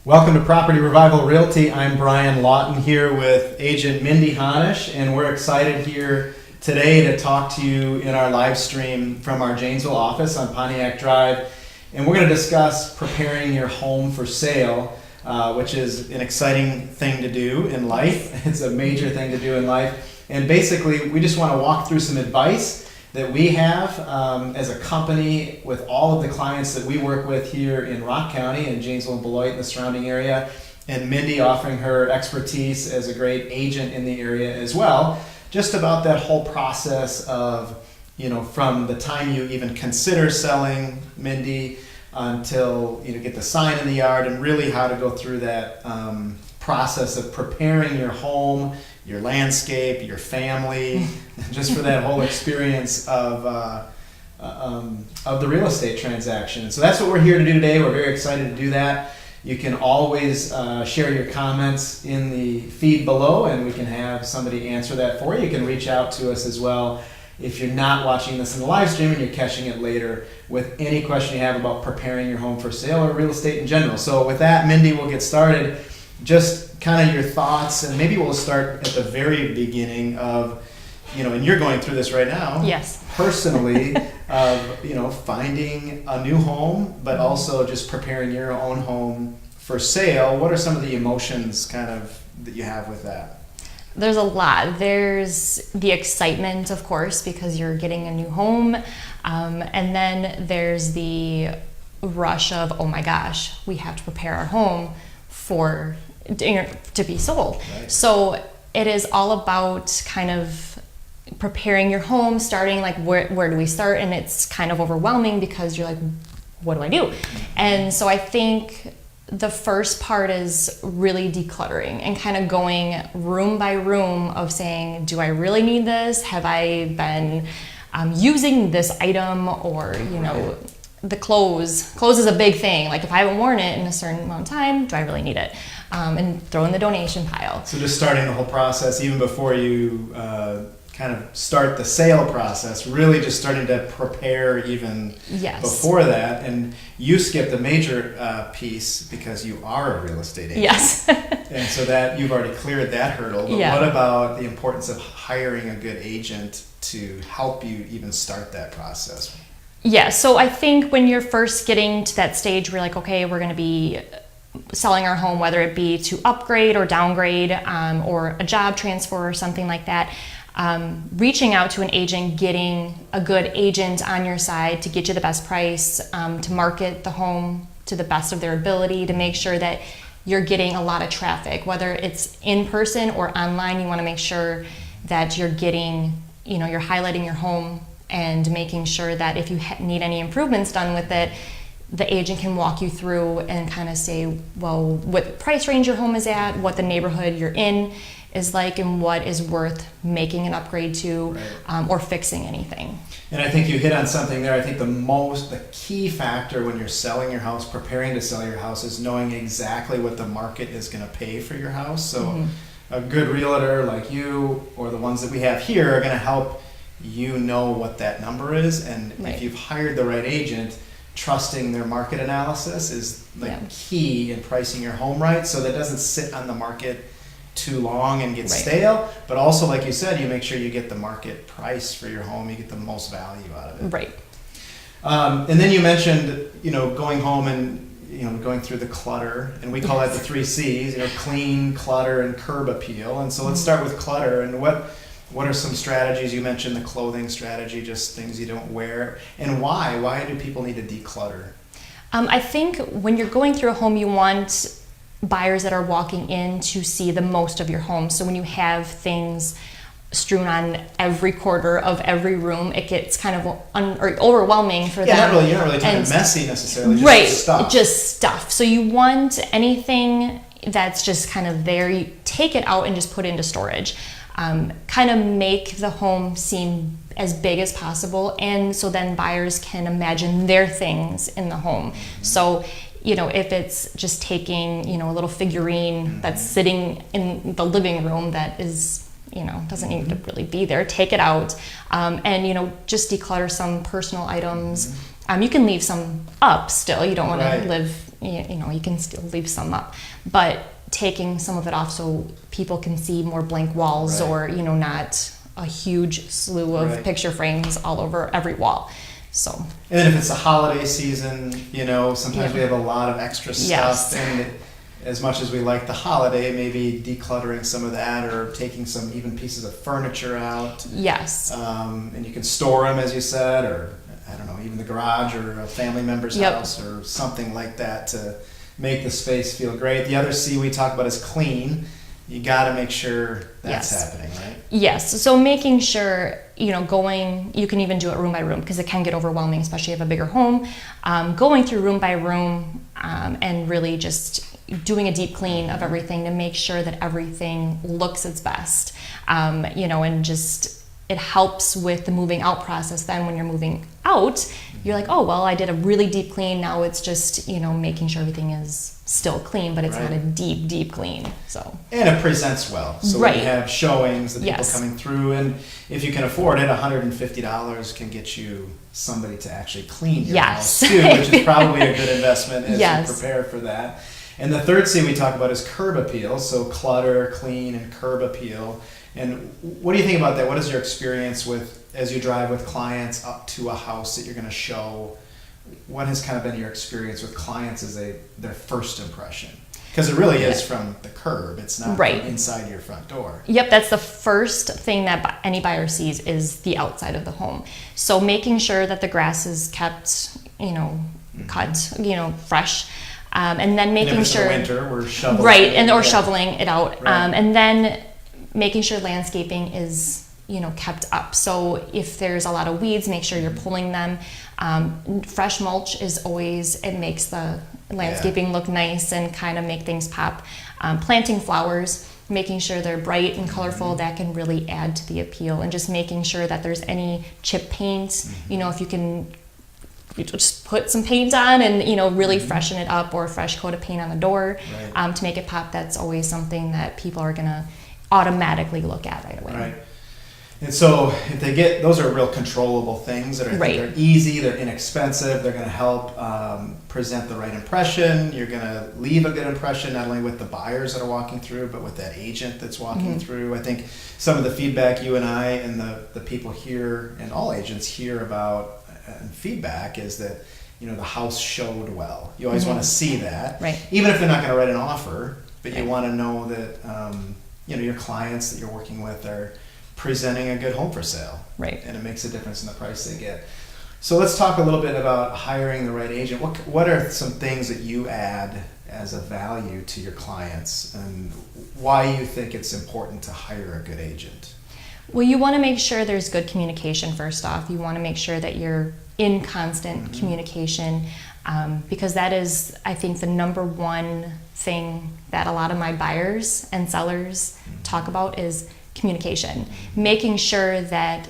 Welcome to Property Revival Realty. I'm Brian Lawton here with agent Mindy Honish, and we're excited here today to talk to you in our live stream from our Janesville office on Pontiac Drive. And we're going to discuss preparing your home for sale, which is an exciting thing to do in life. It's a major thing to do in life. And basically, we just want to walk through some advice that we have as a company with all of the clients that we work with here in Rock County and Janesville and Beloit and the surrounding area, and Mindy offering her expertise as a great agent in the area as well, just about that whole process of, from the time you even consider selling, Mindy, until you get the sign in the yard, and really how to go through that process of preparing your home, your landscape, your family, just for that whole experience of the real estate transaction. And so that's what we're here to do today. We're very excited to do that. You can always share your comments in the feed below, and we can have somebody answer that for you. You can reach out to us as well if you're not watching this in the live stream and you're catching it later with any question you have about preparing your home for sale or real estate in general. So with that, Mindy, we'll get started. Just kind of your thoughts, and maybe we'll start at the very beginning of, and you're going through this right now. Yes. Personally, of, finding a new home, but also just preparing your own home for sale. What are some of the emotions kind of that you have with that? There's a lot. There's the excitement, of course, because you're getting a new home. And then there's the rush of, oh my gosh, we have to prepare our home to be sold. Right. So it is all about kind of preparing your home, starting like where do we start? And it's kind of overwhelming because you're like, what do I do? And so I think the first part is really decluttering and kind of going room by room of saying, do I really need this? Have I been using this item? Or, the clothes is a big thing. Like if I haven't worn it in a certain amount of time, do I really need it? And throw in the donation pile. So just starting the whole process, even before you kind of start the sale process, really just starting to prepare even before that. And you skipped a major piece because you are a real estate agent. Yes. And so that you've already cleared that hurdle. But what about the importance of hiring a good agent to help you even start that process? Yeah, so I think when you're first getting to that stage where you're like, okay, we're going to be selling our home, whether it be to upgrade or downgrade or a job transfer or something like that, reaching out to an agent, getting a good agent on your side to get you the best price, to market the home to the best of their ability, to make sure that you're getting a lot of traffic, whether it's in person or online. You want to make sure that you're getting, you're highlighting your home and making sure that if you need any improvements done with it, the agent can walk you through and kind of say, well, what price range your home is at, what the neighborhood you're in is like, and what is worth making an upgrade to, or fixing anything. And I think you hit on something there. I think the key factor when you're selling your house, preparing to sell your house, is knowing exactly what the market is going to pay for your house. So a good realtor like you, or the ones that we have here, are going to help know what that number is. And if you've hired the right agent, trusting their market analysis is key in pricing your home right, so that it doesn't sit on the market too long and get stale. But also, like you said, you make sure you get the market price for your home, you get the most value out of it. Right. And then you mentioned, going home and going through the clutter, and we call that the 3 C's, clean, clutter, and curb appeal. And so let's start with clutter. And what are some strategies? You mentioned the clothing strategy, just things you don't wear. And why? Why do people need to declutter? I think when you're going through a home, you want buyers that are walking in to see the most of your home. So when you have things strewn on every corner of every room, it gets kind of overwhelming for them. You're not really talking messy necessarily, just stuff. Just stuff. So you want anything that's just kind of there, you take it out and just put it into storage. Kind of make the home seem as big as possible, and so then buyers can imagine their things in the home. So, if it's just taking, a little figurine that's sitting in the living room that is, doesn't need to really be there, take it out, and, just declutter some personal items. You can leave some up still. You don't want to live you can still leave some up, but taking some of it off so people can see more blank walls, or not a huge slew of picture frames all over every wall. So, and then if it's a holiday season, sometimes we have a lot of extra stuff, and as much as we like the holiday, maybe decluttering some of that, or taking some even pieces of furniture out. Yes. And you can store them, as you said, or I don't know, even the garage or a family member's house or something like that to make the space feel great. The other C we talk about is clean. You got to make sure that's happening, right? Yes. So making sure, you can even do it room by room, because it can get overwhelming, especially if you have a bigger home. Going through room by room and really just doing a deep clean of everything to make sure that everything looks its best, and just it helps with the moving out process. Then when you're moving out, you're like, oh, well, I did a really deep clean. Now it's just, making sure everything is still clean, but it's not a deep, deep clean. So. And it presents well. So when you have showings, the people coming through, and if you can afford it, $150 can get you somebody to actually clean your house too, which is probably a good investment as you prepare for that. And the third C we talk about is curb appeal. So clutter, clean, and curb appeal. And what do you think about that? What is your experience as you drive with clients up to a house that you're going to show? What has kind of been your experience with clients as their first impression? Because it really is from the curb. It's not from inside your front door. Yep, that's the first thing that any buyer sees is the outside of the home. So making sure that the grass is kept, cut, fresh. And then making sure in the winter we're shoveling or shoveling it out, and then making sure landscaping is kept up. So if there's a lot of weeds, make sure you're pulling them. Fresh mulch it makes the landscaping look nice and kind of make things pop. Planting flowers, making sure they're bright and colorful, that can really add to the appeal. And just making sure that there's any chip paint, if you can just put some paint on and really freshen it up, or a fresh coat of paint on the door to make it pop. That's always something that people are gonna automatically look at right away. Right. And so if they get, those are real controllable things that are they're easy, they're inexpensive, they're going to help present the right impression. You're going to leave a good impression not only with the buyers that are walking through, but with that agent that's walking through. I think some of the feedback you and I and the people here and all agents hear about and feedback is that the house showed well. You always want to see that, even if they're not going to write an offer, but you want to know that your clients that you're working with are presenting a good home for sale, and it makes a difference in the price they get. So let's talk a little bit about hiring the right agent. What are some things that you add as a value to your clients, and why you think it's important to hire a good agent? Well, you want to make sure there's good communication first off. You want to make sure that you're in constant communication, because that is, I think, the number one thing that a lot of my buyers and sellers talk about is communication. Making sure that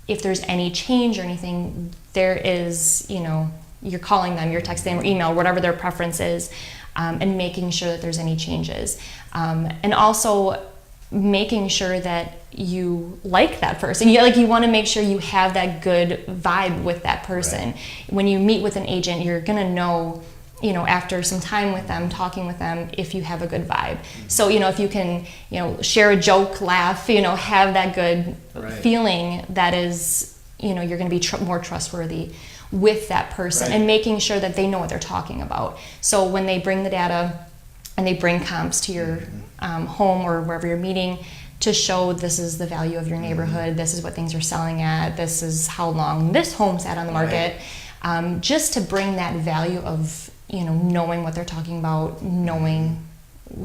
if there's any change or anything, there is, you're calling them, you're texting them, or email, whatever their preference is, and making sure that there's any changes. And also making sure that you like that person. You want to make sure you have that good vibe with that person. When you meet with an agent, you're going to know, after some time with them, talking with them, if you have a good vibe. So, if you can, share a joke, laugh, have that good feeling, that is, you're going to be more trustworthy with that person, and making sure that they know what they're talking about. So when they bring the data and they bring comps to your home or wherever you're meeting, to show this is the value of your neighborhood, this is what things are selling at, this is how long this home sat on the market, just to bring that value of knowing what they're talking about, knowing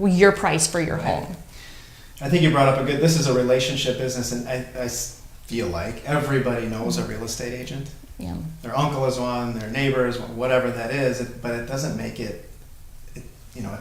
your price for your home. I think you brought up this is a relationship business, and I feel like everybody knows a real estate agent. Yeah. Their uncle is one, their neighbors, whatever that is, but it doesn't make it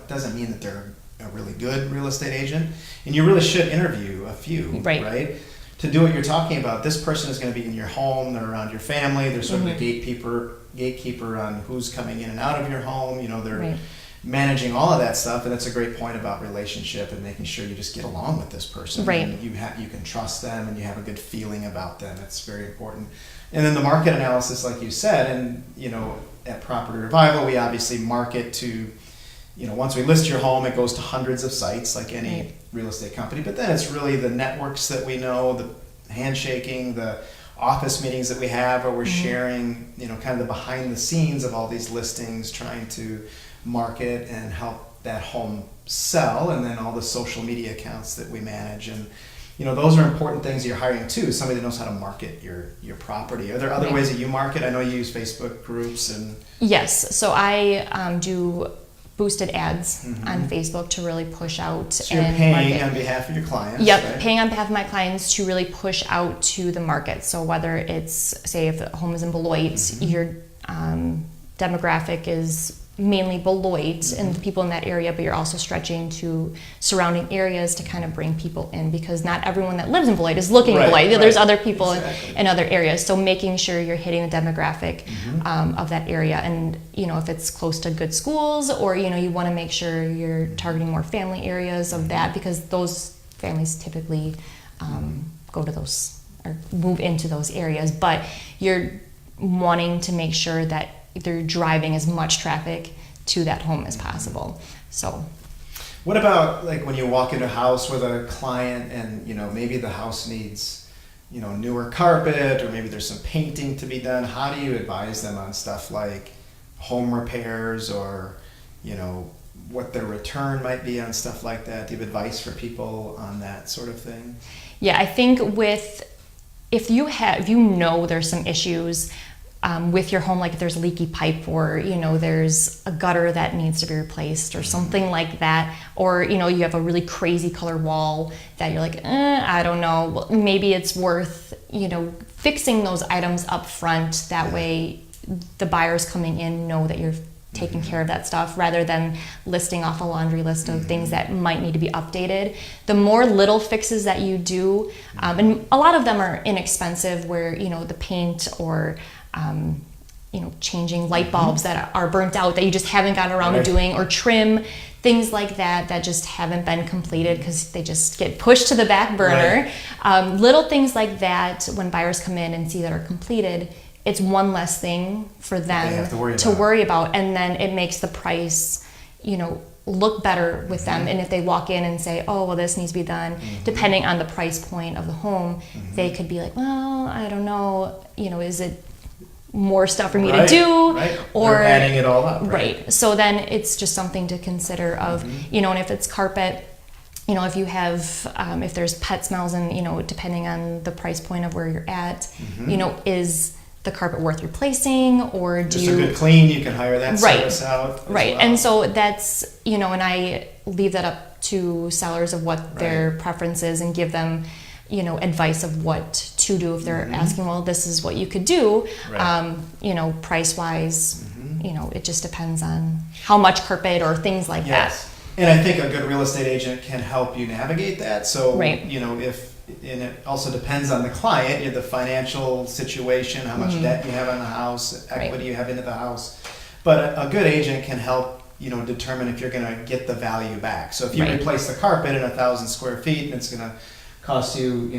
doesn't mean that they're a really good real estate agent. And you really should interview a few, right? To do what you're talking about. This person is going to be in your home, they're around your family, they're sort of the gatekeeper on who's coming in and out of your home. They're managing all of that stuff, and that's a great point about relationship and making sure you just get along with this person. And you can trust them and you have a good feeling about them. It's very important. And then the market analysis, like you said, and at Property Revival, we obviously market to, once we list your home, it goes to hundreds of sites like any real estate company. But then it's really the networks that we know, the handshaking, the office meetings that we have, where we're sharing, kind of the behind the scenes of all these listings, trying to market and help that home sell, and then all the social media accounts that we manage. And those are important things you're hiring too, somebody that knows how to market your property. Are there other ways that you market? I know you use Facebook groups and... Yes, so I do boosted ads on Facebook to really push out. So you're paying on behalf of your clients. Yep, right? Paying on behalf of my clients to really push out to the market. So whether it's, say, if the home is in Beloit, your demographic is mainly Beloit and the people in that area, but you're also stretching to surrounding areas to kind of bring people in, because not everyone that lives in Beloit is looking at Beloit. There's other people in other areas. So making sure you're hitting the demographic of that area. And, if it's close to good schools, or, you want to make sure you're targeting more family areas of that, because those families typically go to those or move into those areas. But you're wanting to make sure that they're driving as much traffic to that home as possible. So what about like when you walk into a house with a client and maybe the house needs newer carpet, or maybe there's some painting to be done? How do you advise them on stuff like home repairs, or what their return might be on stuff like that? Do you have advice for people on that sort of thing? Yeah, I think if you know there's some issues with your home, like if there's a leaky pipe, or there's a gutter that needs to be replaced or something like that, or you have a really crazy color wall that you're like, I don't know, well, maybe it's worth fixing those items up front. That way the buyers coming in know that you're taking care of that stuff, rather than listing off a laundry list of things that might need to be updated. The more little fixes that you do, and a lot of them are inexpensive, where the paint, or changing light bulbs that are burnt out that you just haven't gotten around to doing, or trim, things like that just haven't been completed because they just get pushed to the back burner. Little things like that, when buyers come in and see that are completed, it's one less thing for them to worry about, and then it makes the price, look better with them. And if they walk in and say, oh, well, this needs to be done, depending on the price point of the home, they could be like, well, I don't know, is it more stuff for me to do, or they're adding it all up, right? So then it's just something to consider of, and if it's carpet, if you have, if there's pet smells, and depending on the price point of where you're at, is the carpet worth replacing, or do you... Just a good clean, you can hire that service out. Right, well. And so that's, and I leave that up to sellers of what their preference is, and give them, advice of what to do if they're asking, well, this is what you could do, price-wise, it just depends on how much carpet or things like that. And I think a good real estate agent can help you navigate that. So, and it also depends on the client, the financial situation, how much debt you have on the house, equity you have into the house. But a good agent can help, determine if you're going to get the value back. So if you replace the carpet in 1,000 square feet, and it's going to cost you,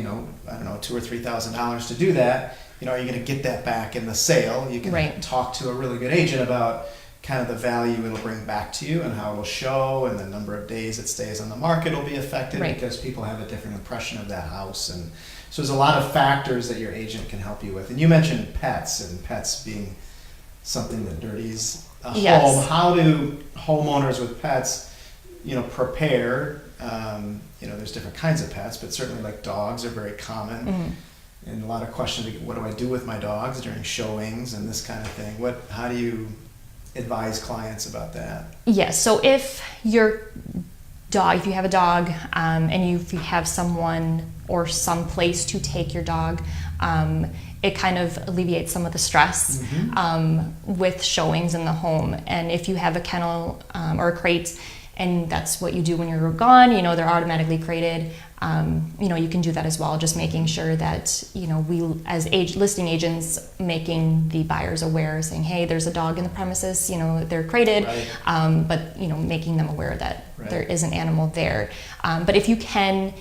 I don't know, $2,000 or $3,000 to do that, are you going to get that back in the sale? You can talk to a really good agent about kind of the value it'll bring back to you, and how it'll show, and the number of days it stays on the market will be affected, because people have a different impression of that house. And so there's a lot of factors that your agent can help you with. And you mentioned pets, and pets being something that dirties a home. How do homeowners with pets, prepare? There's different kinds of pets, but certainly like dogs are very common. And a lot of questions, what do I do with my dogs during showings and this kind of thing? How do you advise clients about that? Yes, so if your dog, if you have a dog, and if you have someone or some place to take your dog, it kind of alleviates some of the stress with showings in the home. And if you have a kennel or a crate, and that's what you do when you're gone, they're automatically crated, you can do that as well, just making sure that, we as listing agents, making the buyers aware, saying, hey, there's a dog in the premises, they're crated, but, making them aware that there is an animal there. But if you can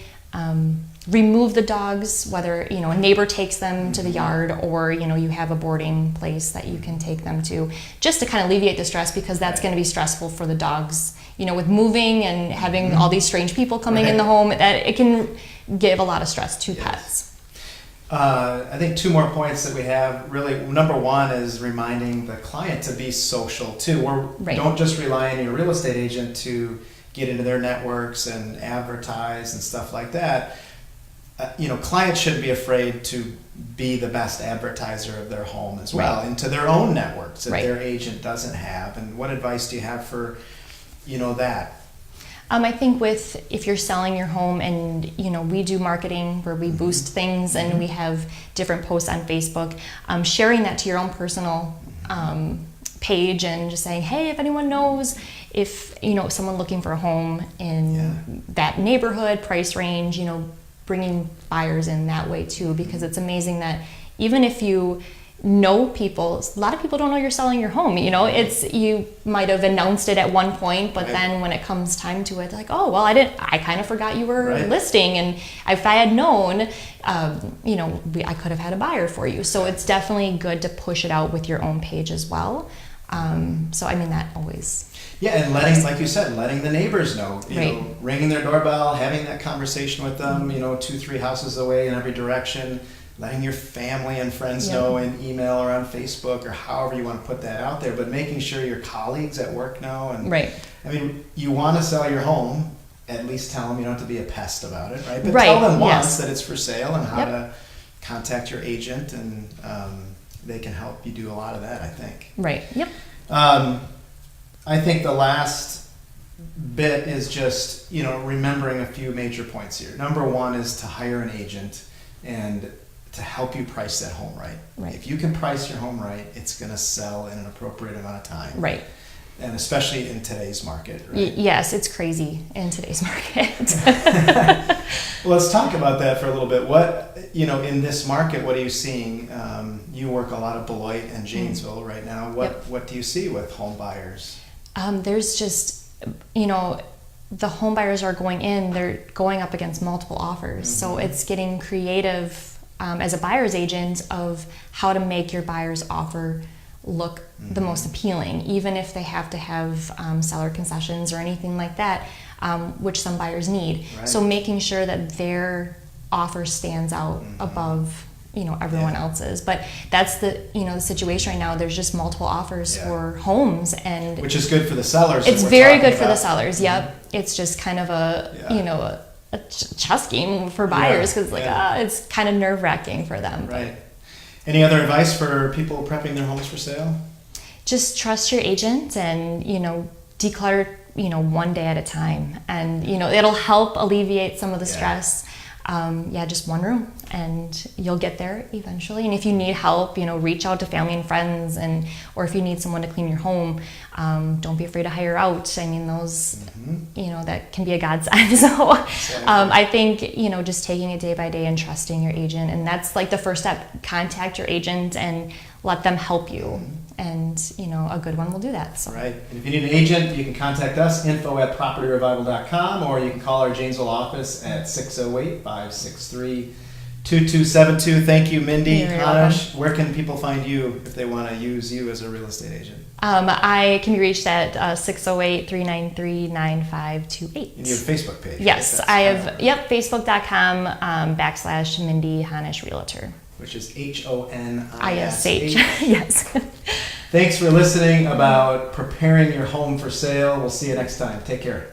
remove the dogs, whether a neighbor takes them to the yard, or you have a boarding place that you can take them to, just to kind of alleviate the stress, because that's going to be stressful for the dogs. With moving and having all these strange people coming in the home, that it can give a lot of stress to pets. I think 2 more points that we have. Really, number 1 is reminding the client to be social too. Don't just rely on your real estate agent to get into their networks and advertise and stuff like that. Clients shouldn't be afraid to be the best advertiser of their home as well, into their own networks that their agent doesn't have. And what advice do you have for, that? I think if you're selling your home, and we do marketing where we boost things, and we have different posts on Facebook, sharing that to your own personal page, and just saying, hey, if anyone knows if someone looking for a home in that neighborhood price range, bringing buyers in that way too, because it's amazing that even if you know people, a lot of people don't know you're selling your home. You might have announced it at one point, but then when it comes time to it, like, oh well, I kind of forgot you were listing, and if I had known, I could have had a buyer for you. So it's definitely good to push it out with your own page as well. So I mean, that always. Yeah, and like you said, letting the neighbors know, ringing their doorbell, having that conversation with them, 2-3 houses away in every direction, letting your family and friends know in email or on Facebook or however you want to put that out there, but making sure your colleagues at work know. And I mean, you want to sell your home, at least tell them. You don't have to be a pest about it, right? But tell them once that it's for sale and how to contact your agent, and they can help you do a lot of that, I think. I think the last bit is just, remembering a few major points here. Number 1 is to hire an agent and to help you price that home right. If you can price your home right, it's going to sell in an appropriate amount of time. And especially in today's market. Yes, it's crazy in today's market. Well, let's talk about that for a little bit. What, in this market, what are you seeing? You work a lot of Beloit and Janesville right now. What do you see with home buyers? There's just, the home buyers are they're going up against multiple offers. So it's getting creative as a buyer's agent of how to make your buyer's offer look the most appealing, even if they have to have seller concessions or anything like that, which some buyers need. So making sure that their offer stands out above everyone else's. But that's the the situation right now. There's just multiple offers for homes, and which is good for the sellers. It's very good for the sellers. It's just kind of a chess game for buyers, because it's kind of nerve-wracking for them. Any other advice for people prepping their homes for sale? Just trust your agent, and declutter one day at a time, and it'll help alleviate some of the stress. Just one room, and you'll get there eventually. And if you need help, reach out to family and friends, or if you need someone to clean your home, don't be afraid to hire out. I mean, those, that can be a godsend. So I think, just taking it day by day and trusting your agent, and that's like the first step. Contact your agent and let them help you. And, a good one will do that. So. And if you need an agent, you can contact us, info@propertyrevival.com, or you can call our Janesville office at 608-563-2272. Thank you, Mindy Honish. Where can people find you if they want to use you as a real estate agent? I can be reached at 608-393-9528. And you have a Facebook page. Yes, I have, facebook.com/Mindy Honish Realtor. Which is HONISH. Yes. Thanks for listening about preparing your home for sale. We'll see you next time. Take care.